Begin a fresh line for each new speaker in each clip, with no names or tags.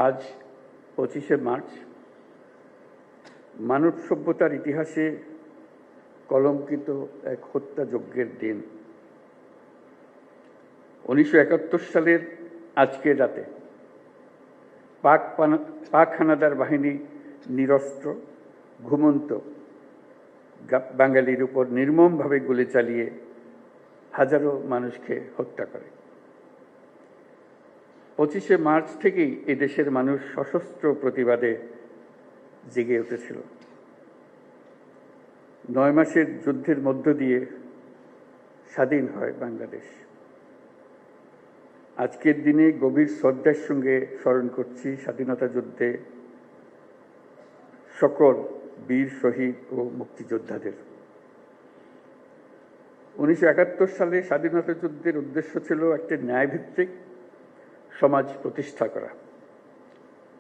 আজ 25শে মার্চ মানব সভ্যতার ইতিহাসে কলঙ্কিত এক হত্যাযজ্ঞের দিন। 1971 সালের আজকের রাতে পাক হানাদার বাহিনী নিরস্ত্র ঘুমন্ত বাঙালির উপর নির্মমভাবে গুলি চালিয়ে হাজারো মানুষকে হত্যা করে। 25শে মার্চ থেকেই এদেশের মানুষ সশস্ত্র প্রতিবাদে জেগে উঠেছিল। 9 মাসের যুদ্ধের মধ্য দিয়ে স্বাধীন হয় বাংলাদেশ। আজকের দিনে গভীর শ্রদ্ধার সঙ্গে স্মরণ করছি স্বাধীনতা যুদ্ধে সকল বীর শহীদ ও মুক্তিযোদ্ধাদের। 1971 সালে স্বাধীনতা যুদ্ধের উদ্দেশ্য ছিল একটি ন্যায়ভিত্তিক সমাজ প্রতিষ্ঠা করা,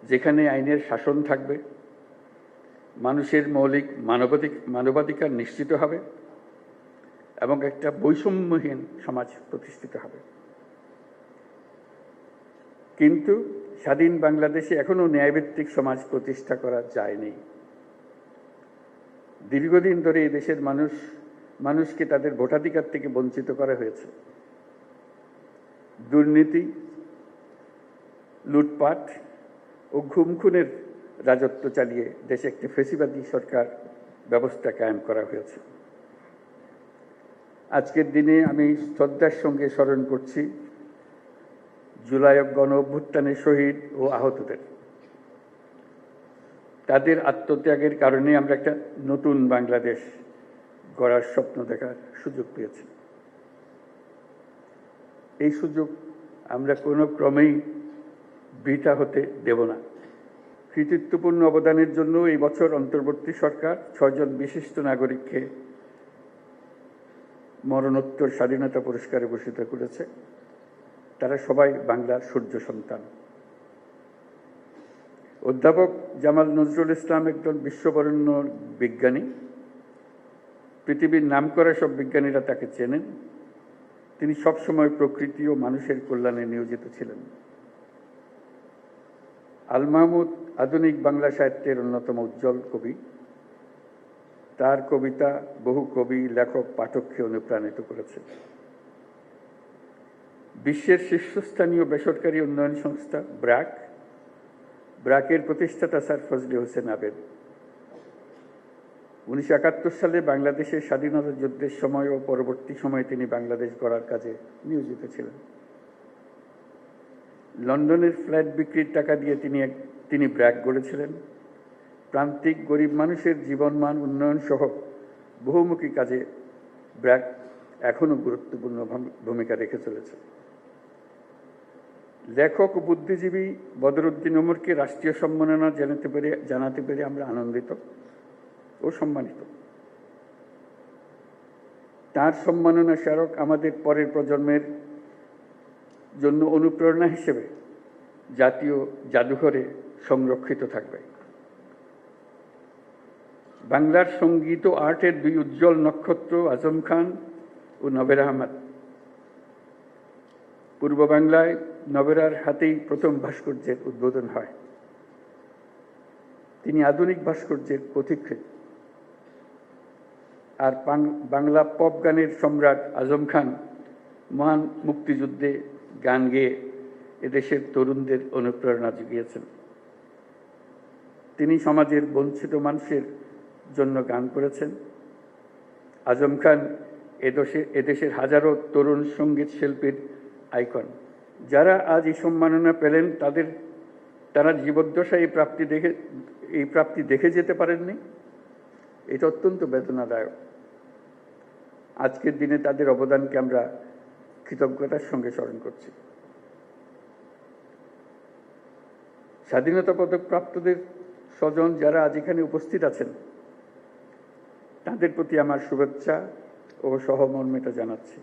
যেখানে আইনের শাসন থাকবে, মানুষের মৌলিক মানবাধিকার নিশ্চিত হবে এবং একটা বৈষম্যহীন সমাজ প্রতিষ্ঠিত হবে। কিন্তু স্বাধীন বাংলাদেশে এখনো ন্যায়ভিত্তিক সমাজ প্রতিষ্ঠা করা যায়নি। দীর্ঘদিন ধরে এই দেশের মানুষকে তাদের ভোটাধিকার থেকে বঞ্চিত করা হয়েছে। দুর্নীতি, লুটপাট ও খুনের রাজত্ব চালিয়ে দেশে একটি ফ্যাসিবাদী সরকার ব্যবস্থা কায়েম করা হয়েছে। আজকের দিনে আমি শ্রদ্ধার সঙ্গে স্মরণ করছি জুলাই গণ অভ্যুত্থানের শহীদ ও আহতদের। তাদের আত্মত্যাগের কারণে আমরা একটা নতুন বাংলাদেশ গড়ার স্বপ্ন দেখার সুযোগ পেয়েছি। এই সুযোগ আমরা কোনো ক্রমেই বৃথা হতে দেব না। কৃতিত্বপূর্ণ অবদানের জন্য এই বছর অন্তর্বর্তী সরকার 6 জন বিশিষ্ট নাগরিককে মরণোত্তর স্বাধীনতা পুরস্কারে ভূষিত করেছে। তারা সবাই বাংলার সূর্য সন্তান। অধ্যাপক জামাল নজরুল ইসলাম একজন বিশ্ববরেণ্য বিজ্ঞানী। পৃথিবীর নামকরা সব বিজ্ঞানীরা তাকে চেনেন। তিনি সবসময় প্রকৃতি ও মানুষের কল্যাণে নিয়োজিত ছিলেন। আল মাহমুদ আধুনিক বাংলা সাহিত্যের অন্যতম উজ্জ্বল কবি। তার কবিতা বহু কবি, লেখক, পাঠককে অনুপ্রাণিত করেছে। বিশ্বের শীর্ষস্থানীয় বেসরকারি উন্নয়ন সংস্থা ব্র্যাকের প্রতিষ্ঠাতা স্যার ফজলে হোসেন আবেদ 1971 সালে বাংলাদেশের স্বাধীনতা যুদ্ধের সময় ও পরবর্তী সময়ে তিনি বাংলাদেশ গড়ার কাজে নিয়োজিত ছিলেন। লন্ডনের ফ্ল্যাট বিক্রির টাকা দিয়ে তিনি ব্র্যাক গড়েছিলেন। প্রান্তিক গরিব মানুষের জীবনমান উন্নয়ন সহ বহুমুখী কাজে ব্র্যাক এখনো গুরুত্বপূর্ণ ভূমিকা রেখে চলেছে। লেখক ও বুদ্ধিজীবী বদরুদ্দিন ওমরকে রাষ্ট্রীয় সম্মাননা জানাতে পেরে আমরা আনন্দিত ও সম্মানিত। তার সম্মাননা স্মারক আমাদের পরের প্রজন্মের জন্য অনুপ্রেরণা হিসেবে জাতীয় জাদুঘরে সংরক্ষিত থাকবে। বাংলার সঙ্গীত ও আর্টের 2 উজ্জ্বল নক্ষত্র আজম খান ও নবের আহমদ। পূর্ব বাংলায় নবেরার হাতেই প্রথম ভাস্কর্যের উদ্বোধন হয়। তিনি আধুনিক ভাস্কর্যের পথিকৃৎ। আর বাংলা পপ গানের সম্রাট আজম খান মহান মুক্তিযুদ্ধে গান গেয়ে এদেশের তরুণদের অনুপ্রেরণা জুগিয়েছেন। তিনি সমাজের বঞ্চিত মানুষের জন্য গান করেছেন। আজম খান এদেশের হাজারো তরুণ সঙ্গীত শিল্পীর আইকন। যারা আজ এই সম্মাননা পেলেন তারা জীবদ্দশায় এই প্রাপ্তি দেখে যেতে পারেননি। এটা অত্যন্ত বেদনাদায়ক। আজকের দিনে তাদের অবদানকে আমরা কৃতজ্ঞতার সঙ্গে স্মরণ করছি। স্বাধীনতা পদক প্রাপ্তদের স্বজন যারা আজ এখানে উপস্থিত আছেন, তাদের প্রতি আমার শুভেচ্ছা ও সহমর্মিতা জানাচ্ছি।